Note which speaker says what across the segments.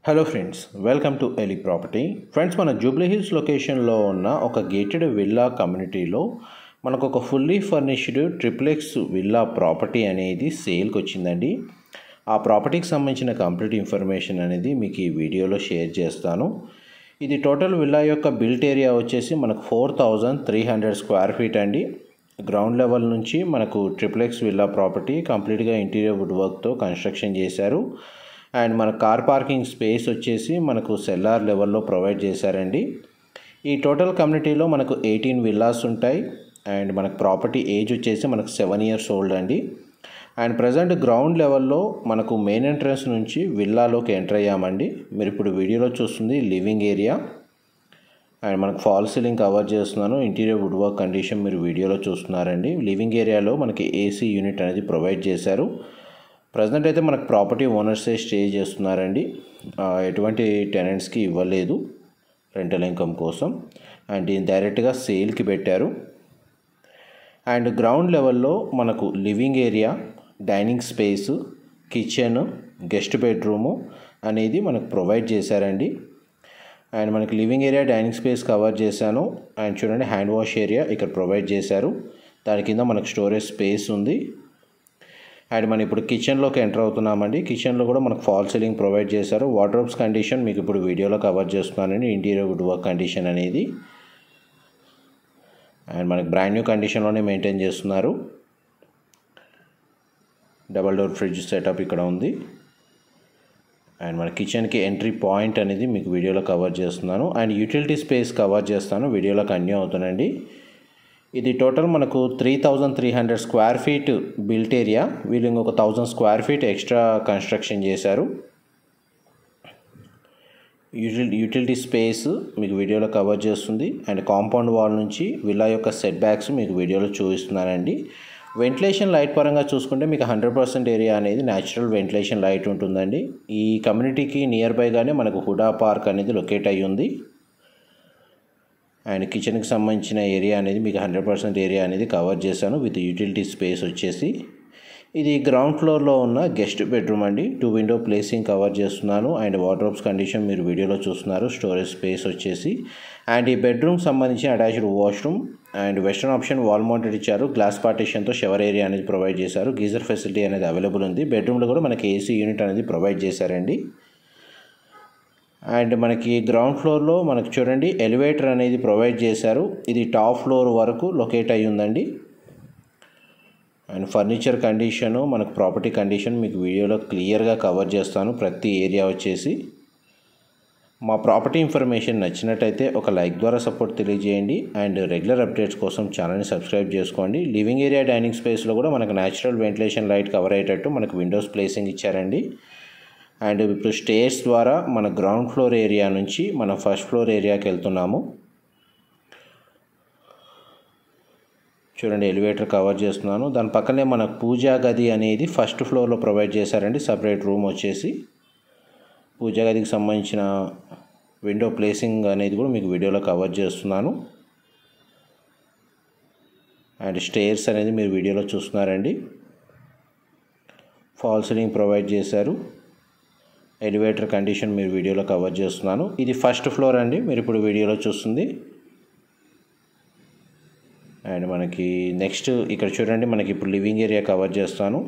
Speaker 1: Hello friends, welcome to Eli property. Friends, మన జూబ్లీ హిల్స్ లొకేషన్లో ఉన్న ఒక గేటెడ్ విల్లా కమ్యూనిటీలో మనకు ఒక fully furnished triplex villa property అనేది సేల్కి వచ్చిందండి. ఆ ప్రాపర్టీకి సంబంధించిన కంప్లీట్ ఇన్ఫర్మేషన్ అనేది మీకు ఈ వీడియోలో షేర్ చేస్తాను. ఇది టోటల్ విల్లా యొక్క బిల్ట్ ఏరియా వచ్చేసి మనకు 4300 స్క్వేర్ ఫీట్ అండి. గ్రౌండ్ లెవెల్ నుంచి మనకు ట్రిప్లెక్స్ విల్లా ప్రాపర్టీ కంప్లీట్గా ఇంటీరియర్ వుడ్ వర్క్తో కన్స్ట్రక్షన్ చేశారు. అండ్ మన కార్ పార్కింగ్ స్పేస్ వచ్చేసి మనకు సెల్లార్ లెవెల్లో ప్రొవైడ్ చేశారండి. ఈ టోటల్ కమ్యూనిటీలో మనకు 18 విల్లాస్ ఉంటాయి. అండ్ మనకు ప్రాపర్టీ ఏజ్ వచ్చేసి మనకు 7 years ఓల్డ్ అండి. అండ్ ప్రజెంట్ గ్రౌండ్ లెవెల్లో మనకు మెయిన్ ఎంట్రన్స్ నుంచి విల్లాలోకి ఎంటర్ అయ్యామండి. మీరు ఇప్పుడు వీడియోలో చూస్తుంది లివింగ్ ఏరియా. అండ్ మనకు ఫాల్ సీలింగ్ కవర్ చేస్తున్నాను. ఇంటీరియర్ వుడ్ వర్క్ కండిషన్ మీరు వీడియోలో చూస్తున్నారండి. లివింగ్ ఏరియాలో మనకి ఏసీ యూనిట్ అనేది ప్రొవైడ్ చేశారు. ప్రజెంట్ అయితే మనకు ప్రాపర్టీ ఓనర్సే స్టే చేస్తున్నారండి. ఎటువంటి టెనెంట్స్కి ఇవ్వలేదు రెంటల్ ఇన్కమ్ కోసం. అండ్ దీన్ని డైరెక్ట్గా సేల్కి పెట్టారు. అండ్ గ్రౌండ్ లెవెల్లో మనకు living area, dining space, kitchen, guest bedroom అనేది మనకు ప్రొవైడ్ చేశారండి. అండ్ మనకి living area, dining space cover చేశాను. అండ్ చూడండి, హ్యాండ్ వాష్ ఏరియా ఇక్కడ ప్రొవైడ్ చేశారు. దాని కింద మనకు స్టోరేజ్ స్పేస్ ఉంది. అండ్ మనం ఇప్పుడు కిచెన్లోకి ఎంటర్ అవుతున్నామండి. కిచెన్లో కూడా మనకు ఫాల్ సీలింగ్ ప్రొవైడ్ చేశారు. వార్డ్రోబ్స్ కండిషన్ మీకు ఇప్పుడు వీడియోలో కవర్ చేస్తున్నానండి. ఇంటీరియర్ వుడ్ వర్క్ కండిషన్ అనేది అండ్ మనకు బ్రాండ్ న్యూ కండిషన్లోనే మెయింటైన్ చేస్తున్నారు. డబల్ డోర్ ఫ్రిడ్జ్ సెటప్ ఇక్కడ ఉంది. అండ్ మన కిచెన్కి ఎంట్రీ పాయింట్ అనేది మీకు వీడియోలో కవర్ చేస్తున్నాను. అండ్ యూటిలిటీ స్పేస్ కవర్ చేస్తాను, వీడియోలో కన్యూ అవుతానండి. ఇది టోటల్ మనకు 3300 స్క్వేర్ ఫీట్ బిల్ట్ ఏరియా. వీళ్ళు ఇంకొక 1000 స్క్వేర్ ఫీట్ ఎక్స్ట్రా కన్స్ట్రక్షన్ చేశారు. యూటిలిటీ స్పేస్ మీకు వీడియోలో కవర్ చేస్తుంది. అండ్ కాంపౌండ్ వాల్ నుంచి విల్లా యొక్క సెట్ బ్యాక్స్ మీకు వీడియోలో చూపిస్తున్నానండి. వెంటిలేషన్ లైట్ పరంగా చూసుకుంటే మీకు 100% ఏరియా అనేది న్యాచురల్ వెంటిలేషన్ లైట్ ఉంటుందండి. ఈ కమ్యూనిటీకి నియర్ బైగానే మనకు హుడా పార్క్ అనేది లొకేట్ అయ్యి ఉంది. అండ్ కిచెన్కి సంబంధించిన ఏరియా అనేది మీకు 100% ఏరియా అనేది కవర్ చేశాను విత్ యూటిలిటీ స్పేస్ వచ్చేసి. ఇది గ్రౌండ్ ఫ్లోర్లో ఉన్న గెస్ట్ బెడ్రూమ్ అండి. 2 window ప్లేసింగ్ కవర్ చేస్తున్నాను. అండ్ వార్డ్రోబ్స్ కండిషన్ మీరు వీడియోలో చూస్తున్నారు. స్టోరేజ్ స్పేస్ వచ్చేసి అండ్ ఈ బెడ్రూమ్ సంబంధించిన attached washroom and western option wall mounted ఇచ్చారు. గ్లాస్ పార్టీషన్తో షవర్ ఏరియా అనేది ప్రొవైడ్ చేశారు. గీజర్ ఫెసిలిటీ అనేది అవైలబుల్ ఉంది. బెడ్రూమ్లో కూడా మనకి ఏసీ యూనిట్ అనేది ప్రొవైడ్ చేశారండి. అండ్ మనకి గ్రౌండ్ ఫ్లోర్లో మనకు చూడండి ఎలివేటర్ అనేది ప్రొవైడ్ చేశారు. ఇది టాప్ ఫ్లోర్ వరకు లొకేట్ అయ్యి ఉందండి. అండ్ ఫర్నిచర్ కండిషను, మనకు ప్రాపర్టీ కండిషన్ మీకు వీడియోలో క్లియర్గా కవర్ చేస్తాను ప్రతి ఏరియా వచ్చేసి. మా ప్రాపర్టీ ఇన్ఫర్మేషన్ నచ్చినట్టయితే ఒక లైక్ ద్వారా సపోర్ట్ తెలియజేయండి. అండ్ రెగ్యులర్ అప్డేట్స్ కోసం ఛానల్ని సబ్స్క్రైబ్ చేసుకోండి. లివింగ్ ఏరియా, డైనింగ్ స్పేస్లో కూడా మనకు న్యాచురల్ వెంటిలేషన్ లైట్ కవర్ అయ్యేటట్టు మనకు విండోస్ ప్లేసింగ్ ఇచ్చారండి. అండ్ ఇప్పుడు స్టేర్స్ ద్వారా మన గ్రౌండ్ ఫ్లోర్ ఏరియా నుంచి మన ఫస్ట్ ఫ్లోర్ ఏరియాకి వెళ్తున్నాము. చూడండి, ఎలివేటర్ కవర్ చేస్తున్నాను. దాని పక్కనే మన పూజా గది అనేది ఫస్ట్ ఫ్లోర్లో ప్రొవైడ్ చేశారండి. సపరేట్ రూమ్ వచ్చేసి పూజా గదికి సంబంధించిన విండో ప్లేసింగ్ అనేది కూడా మీకు వీడియోలో కవర్ చేస్తున్నాను. అండ్ స్టేర్స్ అనేది మీరు వీడియోలో చూస్తున్నారండి. ఫాల్ సీలింగ్ ప్రొవైడ్ చేశారు. ఎలివేటర్ కండిషన్ మీరు వీడియోలో కవర్ చేస్తున్నాను. ఇది ఫస్ట్ ఫ్లోర్ అండి, మీరు ఇప్పుడు వీడియోలో చూస్తుంది. అండ్ మనకి నెక్స్ట్ ఇక్కడ చూడండి, మనకి ఇప్పుడు లివింగ్ ఏరియా కవర్ చేస్తాను.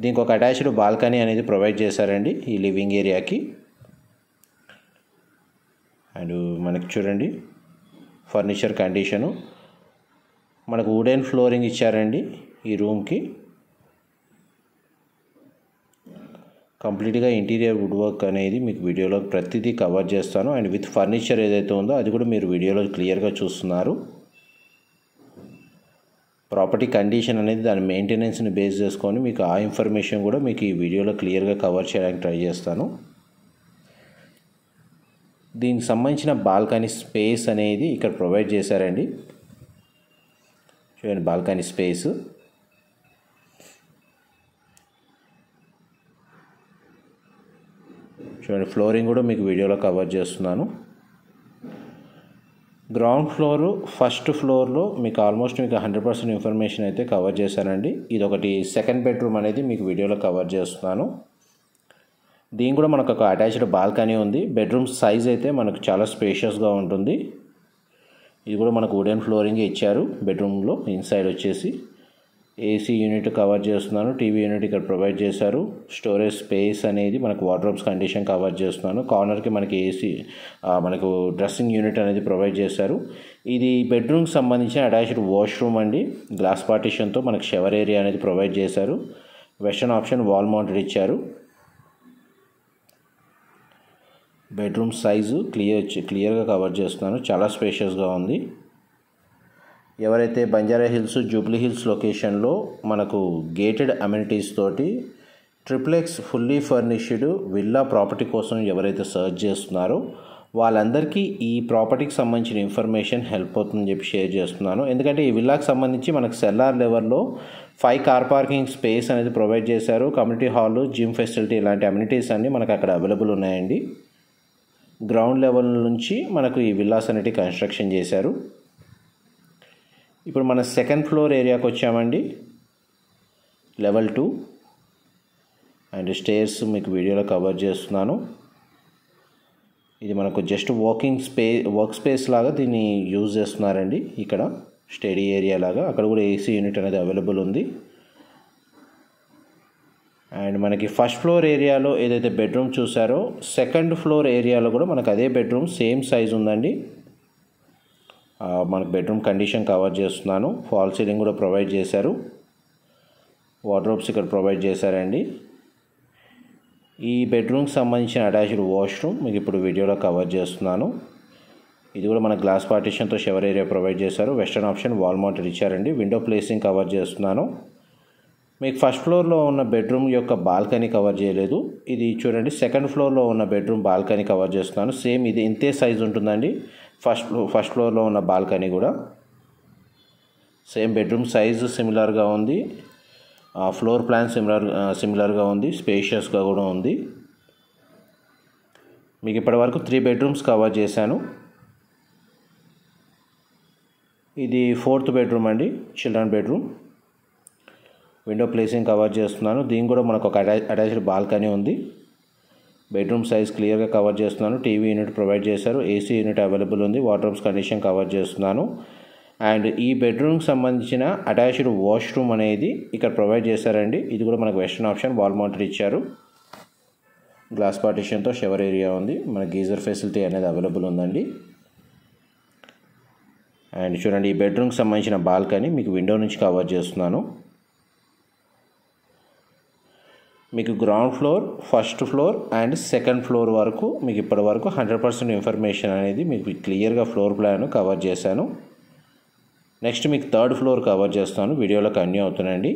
Speaker 1: దీనికి ఒక అటాచ్డ్ బాల్కనీ అనేది ప్రొవైడ్ చేశారండి ఈ లివింగ్ ఏరియాకి. అండ్ మనకి చూడండి ఫర్నిచర్ కండిషను, మనకు వుడెన్ ఫ్లోరింగ్ ఇచ్చారండి ఈ రూమ్కి. కంప్లీట్గా ఇంటీరియర్ వుడ్ వర్క్ అనేది మీకు వీడియోలో ప్రతిదీ కవర్ చేస్తాను. అండ్ విత్ ఫర్నిచర్ ఏదైతే ఉందో అది కూడా మీరు వీడియోలో క్లియర్గా చూస్తున్నారు. ప్రాపర్టీ కండిషన్ అనేది దాని మెయింటెనెన్స్ని బేస్ చేసుకొని మీకు ఆ ఇన్ఫర్మేషన్ కూడా మీకు ఈ వీడియోలో క్లియర్గా కవర్ చేయడానికి ట్రై చేస్తాను. దీనికి సంబంధించిన బాల్కనీ స్పేస్ అనేది ఇక్కడ ప్రొవైడ్ చేశారండి. చూడండి, బాల్కనీ స్పేస్ చూడండి. ఫ్లోరింగ్ కూడా మీకు వీడియోలో కవర్ చేస్తున్నాను. గ్రౌండ్ ఫ్లోరు ఫస్ట్ ఫ్లోర్లో మీకు ఆల్మోస్ట్ మీకు 100% ఇన్ఫర్మేషన్ అయితే కవర్ చేశానండి. ఇది ఒకటి సెకండ్ బెడ్రూమ్ అనేది మీకు వీడియోలో కవర్ చేస్తున్నాను. దీని కూడా మనకు ఒక అటాచ్డ్ బాల్కనీ ఉంది. బెడ్రూమ్ సైజ్ అయితే మనకు చాలా స్పేషియస్గా ఉంటుంది. ఇది కూడా మనకు వుడెన్ ఫ్లోరింగ్ ఇచ్చారు. బెడ్రూమ్లో ఇన్సైడ్ వచ్చేసి ఏసీ యూనిట్ కవర్ చేస్తున్నాను. టీవీ యూనిట్ ఇక్కడ ప్రొవైడ్ చేశారు. స్టోరేజ్ స్పేస్ అనేది మనకు వార్డ్రోబ్స్ కండిషన్ కవర్ చేస్తున్నాను. కార్నర్కి మనకి ఏసీ మనకు డ్రెస్సింగ్ యూనిట్ అనేది ప్రొవైడ్ చేశారు. ఇది బెడ్రూమ్కి సంబంధించిన అటాచ్డ్ వాష్రూమ్ అండి. గ్లాస్ పార్టిషన్తో మనకు షవర్ ఏరియా అనేది ప్రొవైడ్ చేశారు. వెస్టర్న్ ఆప్షన్ వాల్ మౌంటెడ్ ఇచ్చారు. బెడ్రూమ్ సైజు క్లియర్గా కవర్ చేస్తున్నాను. చాలా స్పేషియస్గా ఉంది. ఎవరైతే బంజారా హిల్స్, జూబ్లీ హిల్స్ లొకేషన్లో మనకు గేటెడ్ అమ్యూనిటీస్ తోటి triplex fully furnished villa property కోసం ఎవరైతే సర్చ్ చేస్తున్నారో వాళ్ళందరికీ ఈ ప్రాపర్టీకి సంబంధించిన ఇన్ఫర్మేషన్ హెల్ప్ అవుతుందని చెప్పి షేర్ చేస్తున్నాను. ఎందుకంటే ఈ విల్లాకి సంబంధించి మనకు సెల్లార్ లెవెల్లో 5 కార్ పార్కింగ్ స్పేస్ అనేది ప్రొవైడ్ చేశారు. కమ్యూనిటీ హాల్, జిమ్ ఫెసిలిటీ ఇలాంటి అమ్యూనిటీస్ అన్నీ మనకు అక్కడ అవైలబుల్ ఉన్నాయండి. గ్రౌండ్ లెవెల్ నుంచి మనకు ఈ విల్లాస్ అనేవి కన్స్ట్రక్షన్ చేశారు. ఇప్పుడు మన సెకండ్ ఫ్లోర్ ఏరియాకి వచ్చామండి. లెవెల్ 2 అండ్ స్టేర్స్ మీకు వీడియోలో కవర్ చేస్తున్నాను. ఇది మనకు జస్ట్ వర్క్ స్పేస్ లాగా దీన్ని యూజ్ చేస్తున్నారండి. ఇక్కడ స్టడీ ఏరియా లాగా అక్కడ కూడా ఏసీ యూనిట్ అనేది అవైలబుల్ ఉంది. అండ్ మనకి ఫస్ట్ ఫ్లోర్ ఏరియాలో ఏదైతే బెడ్రూమ్ చూసారో సెకండ్ ఫ్లోర్ ఏరియాలో కూడా మనకు అదే బెడ్రూమ్ సేమ్ సైజ్ ఉందండి. మనకు బెడ్రూమ్ కండిషన్ కవర్ చేస్తున్నాను. ఫాల్ సీలింగ్ కూడా ప్రొవైడ్ చేశారు. వార్డ్రోబ్స్ ఇక్కడ ప్రొవైడ్ చేశారండి. ఈ బెడ్రూమ్కి సంబంధించిన అటాచ్డ్ వాష్రూమ్ మీకు ఇప్పుడు వీడియోలో కవర్ చేస్తున్నాను. ఇది కూడా మన గ్లాస్ పార్టిషన్తో షవర్ ఏరియా ప్రొవైడ్ చేశారు. వెస్టర్న్ ఆప్షన్ వాల్ మౌంటెడ్ ఇచ్చారండి. విండో ప్లేసింగ్ కవర్ చేస్తున్నాను. మీకు ఫస్ట్ ఫ్లోర్లో ఉన్న బెడ్రూమ్ యొక్క బాల్కనీ కవర్ చేయలేదు. ఇది చూడండి సెకండ్ ఫ్లోర్లో ఉన్న బెడ్రూమ్ బాల్కనీ కవర్ చేస్తున్నాను. సేమ్ ఇది ఇంతే సైజ్ ఉంటుందండి. ఫస్ట్ ఫ్లోర్లో ఉన్న బాల్కనీ కూడా సేమ్ బెడ్రూమ్ సైజు సిమిలర్గా ఉంది. ఫ్లోర్ ప్లాన్ సిమిలర్గా ఉంది. స్పేషియస్గా కూడా ఉంది. మీకు ఇప్పటివరకు 3 బెడ్రూమ్స్ కవర్ చేశాను. ఇది 4th బెడ్రూమ్ అండి, children bedroom. Window placing cover చేస్తున్నాను. దీని కూడా మనకు ఒక అటాచ్డ్ బాల్కనీ ఉంది. బెడ్రూమ్ సైజ్ క్లియర్గా కవర్ చేస్తున్నాను. టీవీ యూనిట్ ప్రొవైడ్ చేశారు. ఏసీ యూనిట్ అవైలబుల్ ఉంది. వార్డ్రోబ్స్ కండిషన్ కవర్ చేస్తున్నాను. అండ్ ఈ బెడ్రూమ్కి సంబంధించిన అటాచ్డ్ వాష్రూమ్ అనేది ఇక్కడ ప్రొవైడ్ చేశారండి. ఇది కూడా మనకు వెస్టర్న్ ఆప్షన్ వాల్ మౌంటెడ్ ఇచ్చారు. గ్లాస్ పార్టిషన్తో షవర్ ఏరియా ఉంది. మన గీజర్ ఫెసిలిటీ అనేది అవైలబుల్ ఉందండి. అండ్ చూడండి ఈ బెడ్రూమ్కి సంబంధించిన బాల్కనీ మీకు విండో నుంచి కవర్ చేస్తున్నాను. మీకు ground floor, first floor and second floor వరకు మీకు ఇప్పటి వరకు 100% ఇన్ఫర్మేషన్ అనేది మీకు క్లియర్గా ఫ్లోర్ ప్లాన్ కవర్ చేశాను. నెక్స్ట్ మీకు 3rd ఫ్లోర్ కవర్ చేస్తాను. వీడియోలో కంటిన్యూ అవుతున్నాయండి.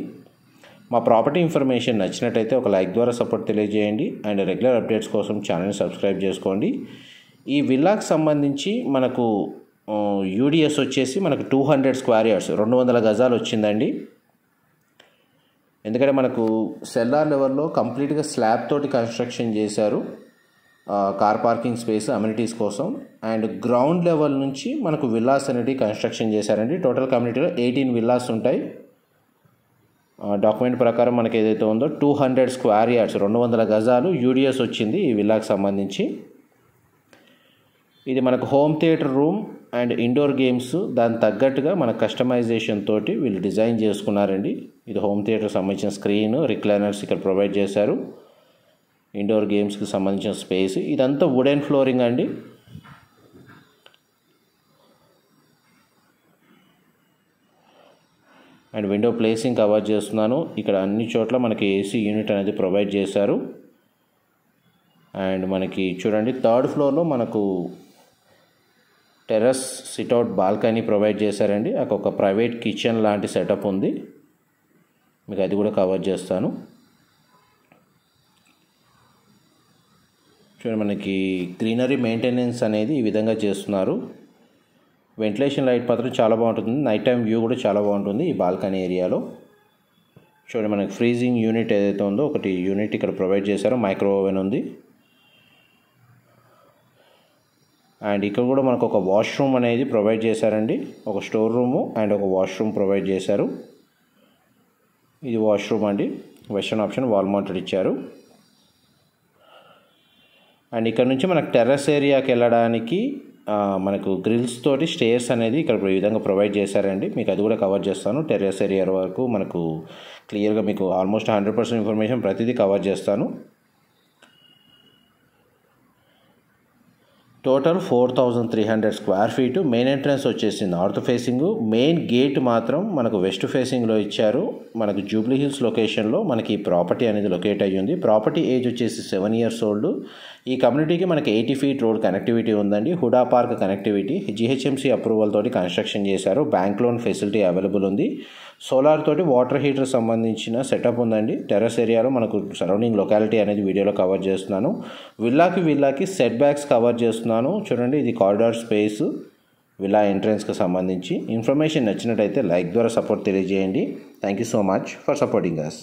Speaker 1: మా ప్రాపర్టీ ఇన్ఫర్మేషన్ నచ్చినట్టయితే ఒక లైక్ ద్వారా సపోర్ట్ తెలియజేయండి. అండ్ రెగ్యులర్ అప్డేట్స్ కోసం ఛానల్ని సబ్స్క్రైబ్ చేసుకోండి. ఈ విల్లాకి సంబంధించి మనకు యూడిఎస్ వచ్చేసి మనకు 200 స్క్వేర్ యార్డ్స్ 200 గజాలు వచ్చిందండి. ఎందుకంటే మనకు సెల్లార్ లెవెల్లో కంప్లీట్గా స్లాబ్ తోటి కన్స్ట్రక్షన్ చేశారు. కార్ పార్కింగ్ స్పేస్ అమ్యూనిటీస్ కోసం. అండ్ గ్రౌండ్ లెవెల్ నుంచి మనకు విల్లాస్ అనేవి కన్స్ట్రక్షన్ చేశారండి. టోటల్ కమ్యూనిటీలో 18 విల్లాస్ ఉంటాయి. డాక్యుమెంట్ ప్రకారం మనకి ఏదైతే ఉందో 200 స్క్వేర్ యార్డ్స్ 200 గజాలు యూడిఎస్ వచ్చింది ఈ విల్లాకి సంబంధించి. ఇది మనకు home theater room and indoor games దాని తగ్గట్టుగా మన కస్టమైజేషన్ తోటి వీళ్ళు డిజైన్ చేసుకున్నారండి. ఇది హోమ్ థియేటర్ సంబంధించిన స్క్రీన్, రిక్లైనర్స్ ఇక్కడ ప్రొవైడ్ చేశారు. ఇండోర్ గేమ్స్కి సంబంధించిన స్పేస్. ఇదంతా వుడెన్ ఫ్లోరింగ్ అండి. అండ్ విండో ప్లేసింగ్ కవర్ చేస్తున్నాను. ఇక్కడ అన్ని చోట్ల మనకి ఏసీ యూనిట్ అనేది ప్రొవైడ్ చేశారు. అండ్ మనకి చూడండి 3rd ఫ్లోర్లో మనకు టెర్రస్ సిట్అవుట్ బాల్కనీ ప్రొవైడ్ చేశారండి. అక్కడ ఒక ప్రైవేట్ కిచెన్ లాంటి సెటప్ ఉంది. మీకు అది కూడా కవర్ చేస్తాను. చూడండి మనకి గ్రీనరీ మెయింటెనెన్స్ అనేది ఈ విధంగా చేస్తున్నారు. వెంటిలేషన్ లైట్ మాత్రం చాలా బాగుంటుంది. నైట్ టైం వ్యూ కూడా చాలా బాగుంటుంది ఈ బాల్కనీ ఏరియాలో. చూడండి మనకి ఫ్రీజింగ్ యూనిట్ ఏదైతే ఉందో ఒకటి యూనిట్ ఇక్కడ ప్రొవైడ్ చేశారో. మైక్రో ఓవెన్ ఉంది. అండ్ ఇక్కడ కూడా మనకు ఒక వాష్రూమ్ అనేది ప్రొవైడ్ చేశారండి. ఒక స్టోర్ రూము అండ్ ఒక వాష్రూమ్ ప్రొవైడ్ చేశారు. ఇది వాష్రూమ్ అండి. వెస్టర్న్ ఆప్షన్ వాల్ మౌంటెడ్ ఇచ్చారు. అండ్ ఇక్కడ నుంచి మనకు టెర్రస్ ఏరియాకి వెళ్ళడానికి మనకు గ్రిల్స్ తోటి స్టేర్స్ అనేది ఇక్కడ ఈ విధంగా ప్రొవైడ్ చేశారండి. మీకు అది కూడా కవర్ చేస్తాను. టెర్రస్ ఏరియా వరకు మనకు క్లియర్గా మీకు ఆల్మోస్ట్ 100% ఇన్ఫర్మేషన్ ప్రతిదీ కవర్ చేస్తాను. Total 4300 square feet. Main entrance వచ్చేసి నార్త్ ఫేసింగ్, మెయిన్ గేట్ మాత్రం మనకు వెస్ట్ ఫేసింగ్లో ఇచ్చారు. మనకు జూబ్లీ హిల్స్ లొకేషన్లో మనకి ఈ ప్రాపర్టీ అనేది లొకేట్ అయ్యి ఉంది. ప్రాపర్టీ ఏజ్ వచ్చేసి 7 years old. ఈ కమ్యూనిటీకి మనకి 80 feet రోడ్ కనెక్టివిటీ ఉందండి. HUDA park connectivity, GHMC approval తోటి కన్స్ట్రక్షన్ చేశారు. బ్యాంక్ లోన్ ఫెసిలిటీ అవైలబుల్ ఉంది. సోలార్ తోటి వాటర్ హీటర్ సంబంధించిన సెటప్ ఉందండి. టెర్రస్ ఏరియాలో మనకు సరౌండింగ్ లొకాలిటీ అనేది వీడియోలో కవర్ చేస్తున్నాను. విల్లాకి సెట్ బ్యాక్స్ కవర్ చేస్తున్నాను. చూడండి, ఇది కారిడార్ స్పేస్ విల్లా ఎంట్రన్స్కి సంబంధించి. ఇన్ఫర్మేషన్ నచ్చినట్టయితే లైక్ ద్వారా సపోర్ట్ తెలియజేయండి. Thank you so much for supporting us.